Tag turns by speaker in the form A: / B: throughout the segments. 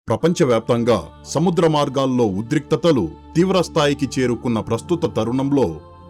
A: ప్రపంచవ్యాప్తంగా సముద్ర మార్గాల్లో ఉద్రిక్తతలు తీవ్రస్థాయికి చేరుకున్న ప్రస్తుత తరుణంలో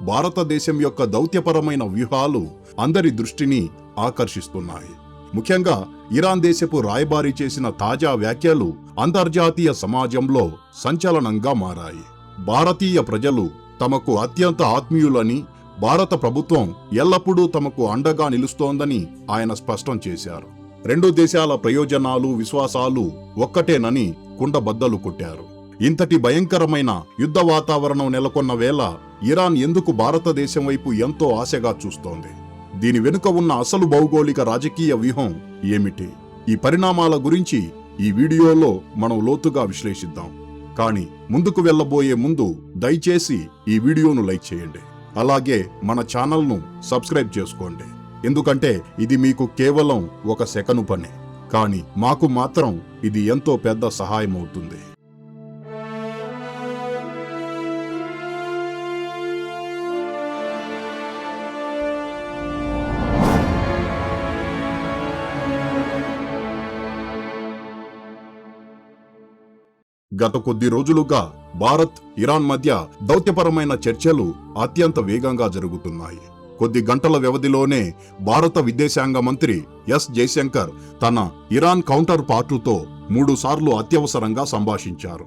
A: భారతదేశం యొక్క దౌత్యపరమైన వ్యూహాలు అందరి దృష్టిని ఆకర్షిస్తున్నాయి. ముఖ్యంగా ఇరాన్ దేశపు రాయబారి చేసిన తాజా వ్యాఖ్యలు అంతర్జాతీయ సమాజంలో సంచలనంగా మారాయి. భారతీయ ప్రజలు తమకు అత్యంత ఆత్మీయులని, భారత ప్రభుత్వం ఎల్లప్పుడూ తమకు అండగా నిలుస్తోందని ఆయన స్పష్టం చేశారు. రెండు దేశాల ప్రయోజనాలు, విశ్వాసాలు ఒక్కటేనని కుండబద్దలు కొట్టారు. ఇంతటి భయంకరమైన యుద్ధ వాతావరణం నెలకొన్న వేళ ఇరాన్ ఎందుకు భారతదేశం వైపు ఎంతో ఆశగా చూస్తోంది? దీని వెనుక ఉన్న అసలు భౌగోళిక రాజకీయ వ్యూహం ఏమిటి? ఈ పరిణామాల గురించి ఈ వీడియోలో మనం లోతుగా విశ్లేషిద్దాం. కానీ ముందుకు వెళ్ళబోయే ముందు దయచేసి ఈ వీడియోను లైక్ చేయండి. అలాగే మన ఛానల్ను సబ్స్క్రైబ్ చేసుకోండి. ఎందుకంటే ఇది మీకు కేవలం ఒక సెకను పని, కానీ మాకు మాత్రం ఇది ఎంతో పెద్ద సహాయం అవుతుంది. గత కొద్ది రోజులుగా భారత్, ఇరాన్ మధ్య దౌత్యపరమైన చర్చలు అత్యంత వేగంగా జరుగుతున్నాయి. కొద్ది గంటల వ్యవధిలోనే భారత విదేశాంగ మంత్రి ఎస్ జయశంకర్ తన ఇరాన్ కౌంటర్ పార్టుతో 3 సార్లు అత్యవసరంగా సంభాషించారు.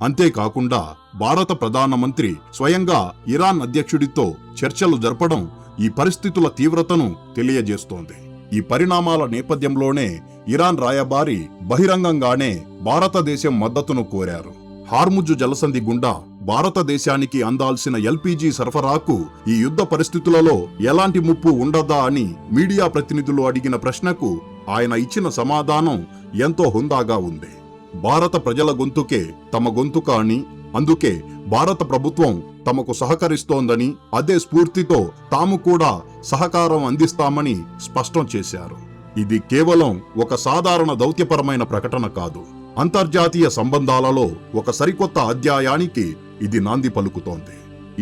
A: అంతేకాకుండా భారత ప్రధానమంత్రి స్వయంగా ఇరాన్ అధ్యక్షుడితో చర్చలు జరపడం ఈ పరిస్థితుల తీవ్రతను తెలియజేస్తోంది. ఈ పరిణామాల నేపథ్యంలోనే ఇరాన్ రాయబారి బహిరంగంగానే భారతదేశం మద్దతును కోరారు. హార్ముజు జలసంధి గుండా భారతదేశానికి అందాల్సిన ఎల్పీజీ సరఫరాకు ఈ యుద్ధ పరిస్థితులలో ఎలాంటి ముప్పు ఉండదా అని మీడియా ప్రతినిధులు అడిగిన ప్రశ్నకు ఆయన ఇచ్చిన సమాధానం ఎంతో హుందాగా ఉంది. భారత ప్రజల గొంతుకే తమ గొంతుక అని, అందుకే భారత ప్రభుత్వం తమకు సహకరిస్తోందని, అదే స్ఫూర్తితో తాము కూడా సహకారం అందిస్తామని స్పష్టం చేశారు. ఇది కేవలం ఒక సాధారణ దౌత్యపరమైన ప్రకటన కాదు. అంతర్జాతీయ సంబంధాలలో ఒక సరికొత్త అధ్యాయానికి ఇది నాంది పలుకుతోంది.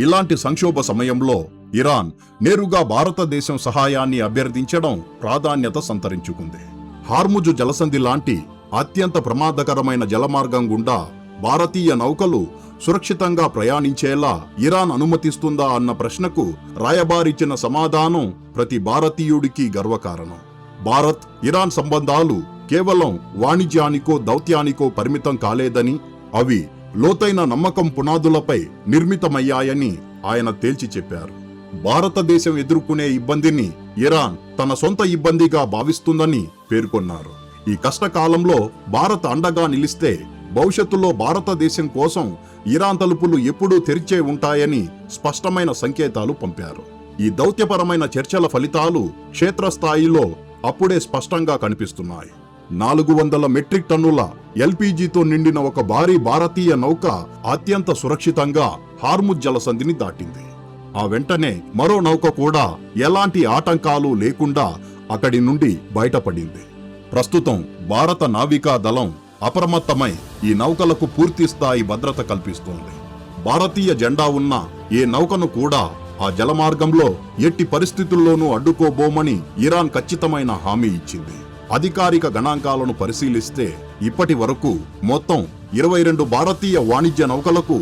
A: ఇలాంటి సంక్షోభ సమయంలో ఇరాన్ నేరుగా భారతదేశం సహాయాన్ని అభ్యర్థించడం ప్రాధాన్యత సంతరించుకుంది. హార్ముజు జలసంధి లాంటి అత్యంత ప్రమాదకరమైన జలమార్గం గుండా భారతీయ నౌకలు సురక్షితంగా ప్రయాణించేలా ఇరాన్ అనుమతిస్తుందా అన్న ప్రశ్నకు రాయబారిచ్చిన సమాధానం ప్రతి భారతీయుడికి గర్వకారణం. భారత్, ఇరాన్ సంబంధాలు కేవలం వాణిజ్యానికో దౌత్యానికో పరిమితం కాలేదని, అవి లోతైన నమ్మకం పునాదులపై నిర్మితమయ్యాయని ఆయన తేల్చి చెప్పారు. భారతదేశం ఎదుర్కొనే ఇబ్బందిని ఇరాన్ తన సొంత ఇబ్బందిగా భావిస్తుందని పేర్కొన్నారు. ఈ కష్టకాలంలో భారత్ అండగా నిలిస్తే భవిష్యత్తులో భారతదేశం కోసం ఇరాన్ తలుపులు ఎప్పుడూ తెరిచే ఉంటాయని స్పష్టమైన సంకేతాలు పంపారు. ఈ దౌత్యపరమైన చర్చల ఫలితాలు క్షేత్రస్థాయిలో అప్పుడే స్పష్టంగా కనిపిస్తున్నాయి. 400 మెట్రిక్ టన్నుల ఎల్పీజీతో నిండిన ఒక భారీ భారతీయ నౌక అత్యంత సురక్షితంగా హార్ముజ్ జలసంధిని దాటింది. ఆ వెంటనే మరో నౌక కూడా ఎలాంటి ఆటంకాలు లేకుండా అక్కడి నుండి బయటపడింది. ప్రస్తుతం భారత నావికా దళం అప్రమత్తమై ఈ నౌకలకు పూర్తి స్థాయి భద్రత కల్పిస్తోంది. భారతీయ జెండా ఉన్న ఏ నౌకను కూడా ఆ జలమార్గంలో ఎట్టి పరిస్థితుల్లోనూ అడ్డుకోబోమని ఇరాన్ ఖచ్చితమైన హామీ ఇచ్చింది. అధికారిక గణాంకాలను పరిశీలిస్తే ఇప్పటి వరకు మొత్తం 22 భారతీయ వాణిజ్య నౌకలకు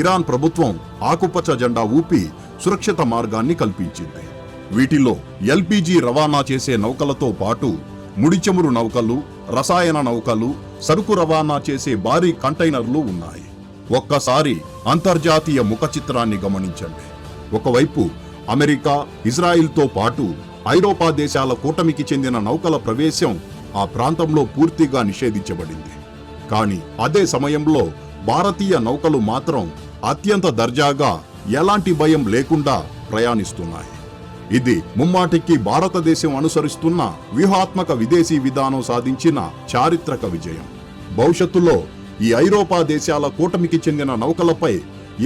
A: ఇరాన్ ప్రభుత్వం ఆకుపచ్చ జెండా ఊపి సురక్షిత మార్గాన్ని కల్పించింది. వీటిలో ఎల్పీజీ రవాణా చేసే నౌకలతో పాటు ముడిచమురు నౌకలు, రసాయన నౌకలు, సరుకు రవాణా చేసే భారీ కంటైనర్లు ఉన్నాయి. ఒక్కసారి అంతర్జాతీయ ముఖ చిత్రాన్ని గమనించండి. ఒకవైపు అమెరికా, ఇజ్రాయిల్తో పాటు ఐరోపా దేశాల కూటమికి చెందిన నౌకల ప్రవేశం ఆ ప్రాంతంలో పూర్తిగా నిషేధించబడింది. కానీ అదే సమయంలో భారతీయ నౌకలు మాత్రం అత్యంత దర్జాగా, ఎలాంటి భయం లేకుండా ప్రయాణిస్తున్నాయి. ఇది ముమ్మాటికి భారతదేశం అనుసరిస్తున్న వ్యూహాత్మక విదేశీ విధానం సాధించిన చారిత్రక విజయం. భవిష్యత్తులో ఈ ఐరోపా దేశాల కూటమికి చెందిన నౌకలపై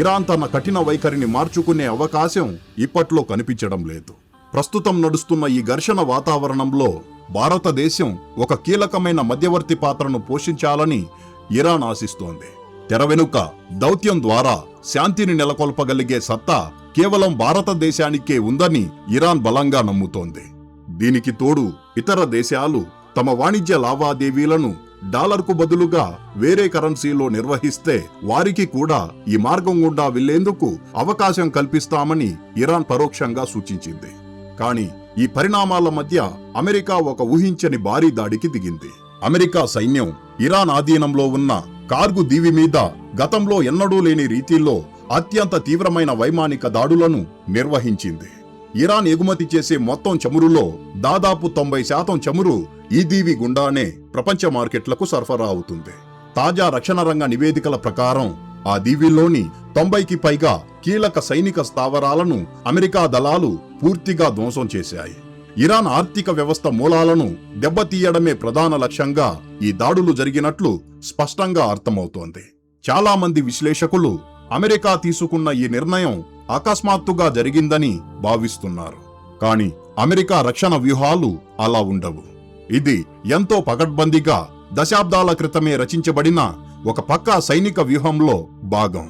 A: ఇరాన్ తన కఠిన వైఖరిని మార్చుకునే అవకాశం ఇప్పట్లో కనిపించడం లేదు. ప్రస్తుతం నడుస్తున్న ఈ ఘర్షణ వాతావరణంలో భారతదేశం ఒక కీలకమైన మధ్యవర్తి పాత్రను పోషించాలని ఇరాన్ ఆశిస్తోంది. తెర వెనుక దౌత్యం ద్వారా శాంతిని నెలకొల్పగలిగే సత్తా కేవలం భారతదేశానికే ఉందని ఇరాన్ బలంగా నమ్ముతోంది. దీనికి తోడు ఇతర దేశాలు తమ వాణిజ్య లావాదేవీలను డాలర్కు బదులుగా వేరే కరెన్సీలో నిర్వహిస్తే వారికి కూడా ఈ మార్గం గుండా వెళ్లేందుకు అవకాశం కల్పిస్తామని ఇరాన్ పరోక్షంగా సూచించింది. కానీ ఈ పరిణామాల మధ్య అమెరికా ఒక ఊహించని భారీ దాడికి దిగింది. అమెరికా సైన్యం ఇరాన్ ఆధీనంలో ఉన్న కార్గు దీవి మీద గతంలో ఎన్నడూ లేని రీతిలో అత్యంత తీవ్రమైన వైమానిక దాడులను నిర్వహించింది. ఇరాన్ ఎగుమతి చేసే మొత్తం చమురులో దాదాపు 90% చమురు ఈ దీవి గుండానే ప్రపంచ మార్కెట్లకు సరఫరా అవుతుంది. తాజా రక్షణ రంగ నివేదికల ప్రకారం ఆ దీవిలోని 90కి పైగా కీలక సైనిక స్థావరాలను అమెరికా దళాలు పూర్తిగా ధ్వంసం చేశాయి. ఇరాన్ ఆర్థిక వ్యవస్థ మూలాలను దెబ్బతీయడమే ప్రధాన లక్ష్యంగా ఈ దాడులు జరిగినట్లు స్పష్టంగా అర్థమవుతోంది. చాలా మంది విశ్లేషకులు అమెరికా తీసుకున్న ఈ నిర్ణయం అకస్మాత్తుగా జరిగిందని భావిస్తున్నారు. కానీ అమెరికా రక్షణ వ్యూహాలు అలా ఉండవు. ఇది ఎంతో పకడ్బందీగా దశాబ్దాల క్రితమే రచించబడిన ఒక పక్కా సైనిక వ్యూహంలో భాగం.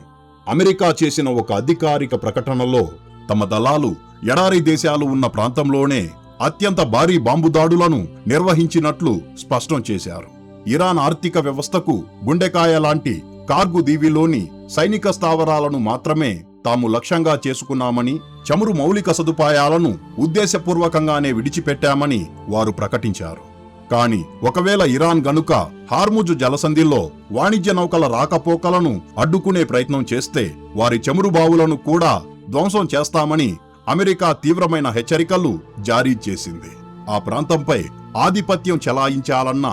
A: అమెరికా చేసిన ఒక అధికారిక ప్రకటనలో తమ దళాలు ఎడారి దేశాలు ఉన్న ప్రాంతంలోనే అత్యంత భారీ బాంబు దాడులను నిర్వహించినట్లు స్పష్టం చేశారు. ఇరాన్ ఆర్థిక వ్యవస్థకు గుండెకాయ లాంటి కార్గు దీవిలోని సైనిక స్థావరాలను మాత్రమే తాము లక్ష్యంగా చేసుకున్నామని, చమురు మౌలిక సదుపాయాలను ఉద్దేశపూర్వకంగానే విడిచిపెట్టామని వారు ప్రకటించారు. కానీ ఒకవేళ ఇరాన్ గనుక హార్ముజు జలసంధిలో వాణిజ్య నౌకల రాకపోకలను అడ్డుకునే ప్రయత్నం చేస్తే వారి చమురు బావులను కూడా ధ్వంసం చేస్తామని అమెరికా తీవ్రమైన హెచ్చరికలు జారీ చేసింది. ఆ ప్రాంతంపై ఆధిపత్యం చెలాయించాలన్న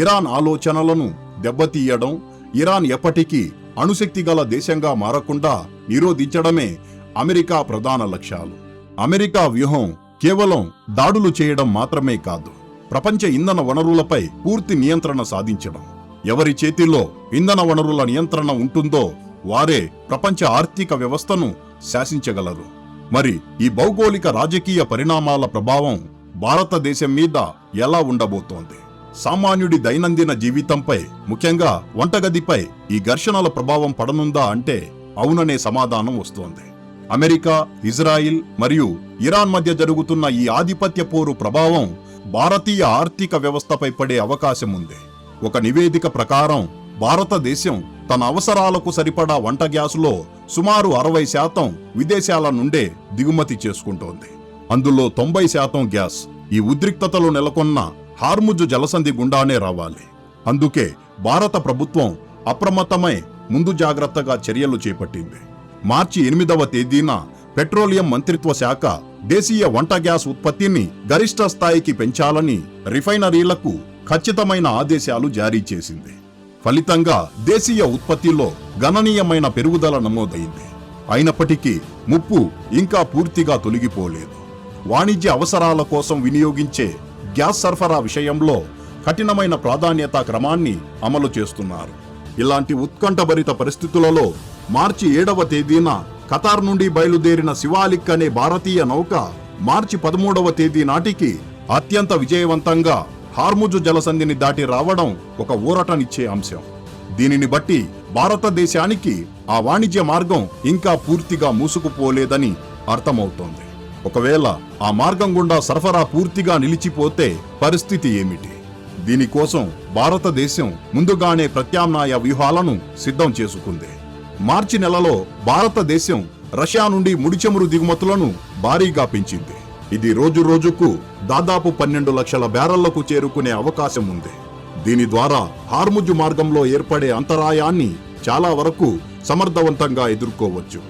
A: ఇరాన్ ఆలోచనలను దెబ్బతీయడం, ఇరాన్ ఎప్పటికీ అణుశక్తి గల దేశంగా మారకుండా నిరోధించడమే అమెరికా ప్రధాన లక్ష్యాలు. అమెరికా వ్యూహం కేవలం దాడులు చేయడం మాత్రమే కాదు, ప్రపంచ ఇంధన వనరులపై పూర్తి నియంత్రణ సాధించడం. ఎవరి చేతిలో ఇంధన వనరుల నియంత్రణ ఉంటుందో వారే ప్రపంచ ఆర్థిక వ్యవస్థను శాసించగలరు. మరి ఈ భౌగోళిక రాజకీయ పరిణామాల ప్రభావం భారతదేశం మీద ఎలా ఉండబోతోంది? సామాన్యుడి దైనందిన జీవితంపై, ముఖ్యంగా వంటగదిపై ఈ ఘర్షణల ప్రభావం పడనుందా అంటే అవుననే సమాధానం వస్తోంది. అమెరికా, ఇజ్రాయిల్ మరియు ఇరాన్ మధ్య జరుగుతున్న ఈ ఆధిపత్య పోరు ప్రభావం భారతీయ ఆర్థిక వ్యవస్థపై పడే అవకాశం ఉంది. ఒక నివేదిక ప్రకారం భారతదేశం తన అవసరాలకు సరిపడా వంట గ్యాసులో సుమారు 60% విదేశాల నుండే దిగుమతి చేసుకుంటోంది. అందులో 90% గ్యాస్ ఈ ఉద్రిక్తతలు నెలకొన్న హార్ముజు జలసంధి గుండానే రావాలి. అందుకే భారత ప్రభుత్వం అప్రమత్తమై ముందు జాగ్రత్తగా చర్యలు చేపట్టింది. మార్చి 8వ తేదీన పెట్రోలియం మంత్రిత్వ శాఖ దేశీయ వంట గ్యాస్ ఉత్పత్తిని గరిష్ట స్థాయికి పెంచాలని రిఫైనరీలకు ఖచ్చితమైన ఆదేశాలు జారీ చేసింది. ఫలితంగా దేశీయ ఉత్పత్తిలో గణనీయమైన పెరుగుదల నమోదైంది. అయినప్పటికీ ముప్పు ఇంకా పూర్తిగా తొలగిపోలేదు. వాణిజ్య అవసరాల కోసం వినియోగించే గ్యాస్ సరఫరా విషయంలో కఠినమైన ప్రాధాన్యతా క్రమాన్ని అమలు చేస్తున్నారు. ఇలాంటి ఉత్కంఠభరిత పరిస్థితులలో మార్చి 7వ తేదీన ఖతార్ నుండి బయలుదేరిన శివాలిక్ అనే భారతీయ నౌక మార్చి 13వ తేదీ నాటికి అత్యంత విజయవంతంగా హార్ముజు జలసంధిని దాటి రావడం ఒక ఊరటనిచ్చే అంశం. దీనిని బట్టి భారతదేశానికి ఆ వాణిజ్య మార్గం ఇంకా పూర్తిగా మూసుకుపోలేదని అర్థమవుతోంది. ఒకవేళ ఆ మార్గం గుండా సరఫరా పూర్తిగా నిలిచిపోతే పరిస్థితి ఏమిటి? దీనికోసం భారతదేశం ముందుగానే ప్రత్యామ్నాయ వ్యూహాలను సిద్ధం చేసుకుంది. మార్చి నెలలో భారతదేశం రష్యా నుండి ముడి చమురు దిగుమతులను భారీగా పెంచింది. ఇది రోజు రోజుకు దాదాపు 12 లక్షల బ్యారెళ్లకు చేరుకునే అవకాశం ఉంది. దీని ద్వారా హార్ముజు మార్గంలో ఏర్పడే అంతరాయాన్ని చాలా వరకు సమర్థవంతంగా ఎదుర్కోవచ్చు.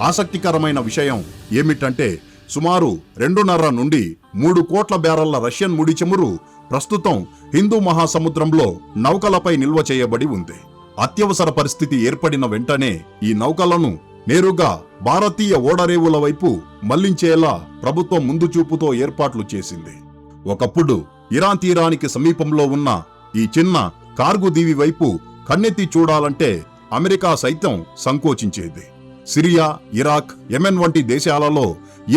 A: ఆసక్తికరమైన విషయం ఏమిటంటే సుమారు 2.5 నుండి 3 కోట్ల బ్యారెళ్ల రష్యన్ ముడి చమురు ప్రస్తుతం హిందూ మహాసముద్రంలో నౌకలపై నిల్వ చేయబడి ఉంది. అత్యవసర పరిస్థితి ఏర్పడిన వెంటనే ఈ నౌకలను నేరుగా భారతీయ ఓడరేవుల వైపు మళ్లించేలా ప్రభుత్వం ముందు చూపుతో ఏర్పాట్లు చేసింది. ఒకప్పుడు ఇరాన్ తీరానికి సమీపంలో ఉన్న ఈ చిన్న కార్గు దీవి వైపు కన్నెత్తి చూడాలంటే అమెరికా సైతం సంకోచించేది. సిరియా, ఇరాక్, యెమెన్ వంటి దేశాలలో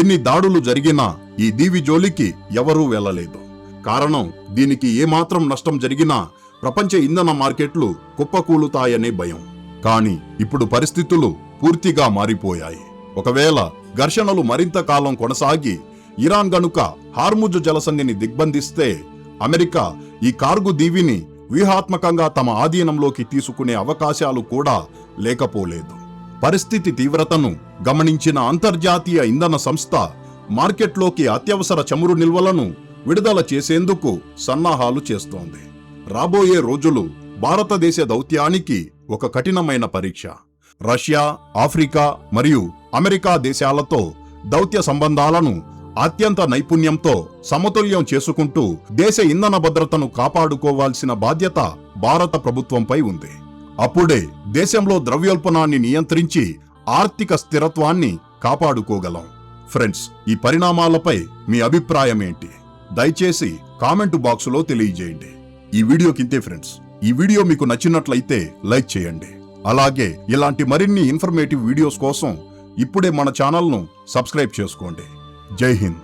A: ఎన్ని దాడులు జరిగినా ఈ దీవి జోలికి ఎవరూ వెళ్లలేదు. కారణం, దీనికి ఏమాత్రం నష్టం జరిగినా ప్రపంచ ఇంధన మార్కెట్లు కుప్పకూలుతాయనే భయం. కానీ ఇప్పుడు పరిస్థితులు పూర్తిగా మారిపోయాయి. ఒకవేళ ఘర్షణలు మరింత కాలం కొనసాగి ఇరాన్ గనుక హార్ముజు జలసంధిని దిగ్బంధిస్తే అమెరికా ఈ కార్గు దీవిని వ్యూహాత్మకంగా తమ ఆధీనంలోకి తీసుకునే అవకాశాలు కూడా లేకపోలేదు. పరిస్థితి తీవ్రతను గమనించిన అంతర్జాతీయ ఇంధన సంస్థ మార్కెట్లోకి అత్యవసర చమురు నిల్వలను విడుదల చేసేందుకు సన్నాహాలు చేస్తోంది. రాబోయే రోజులు భారతదేశ దౌత్యానికి ఒక కఠినమైన పరీక్ష. రష్యా, ఆఫ్రికా మరియు అమెరికా దేశాలతో దౌత్య సంబంధాలను అత్యంత నైపుణ్యంతో సమతుల్యం చేసుకుంటూ దేశ ఇంధన భద్రతను కాపాడుకోవాల్సిన బాధ్యత భారత ప్రభుత్వంపై ఉంది. అప్పుడే దేశంలో ద్రవ్యోల్బణాన్ని నియంత్రించి ఆర్థిక స్థిరత్వాన్ని కాపాడుకోగలం. ఫ్రెండ్స్, ఈ పరిణామాలపై మీ అభిప్రాయం ఏంటి? దయచేసి కామెంటు బాక్సులో తెలియజేయండి. ఈ వీడియోకింతే ఫ్రెండ్స్. ఈ వీడియో మీకు నచ్చినట్లయితే లైక్ చేయండి. అలాగే ఇలాంటి మరిన్ని ఇన్ఫర్మేటివ్ వీడియోస్ కోసం ఇప్పుడే మన ఛానల్ను సబ్స్క్రైబ్ చేసుకోండి. జై హింద్.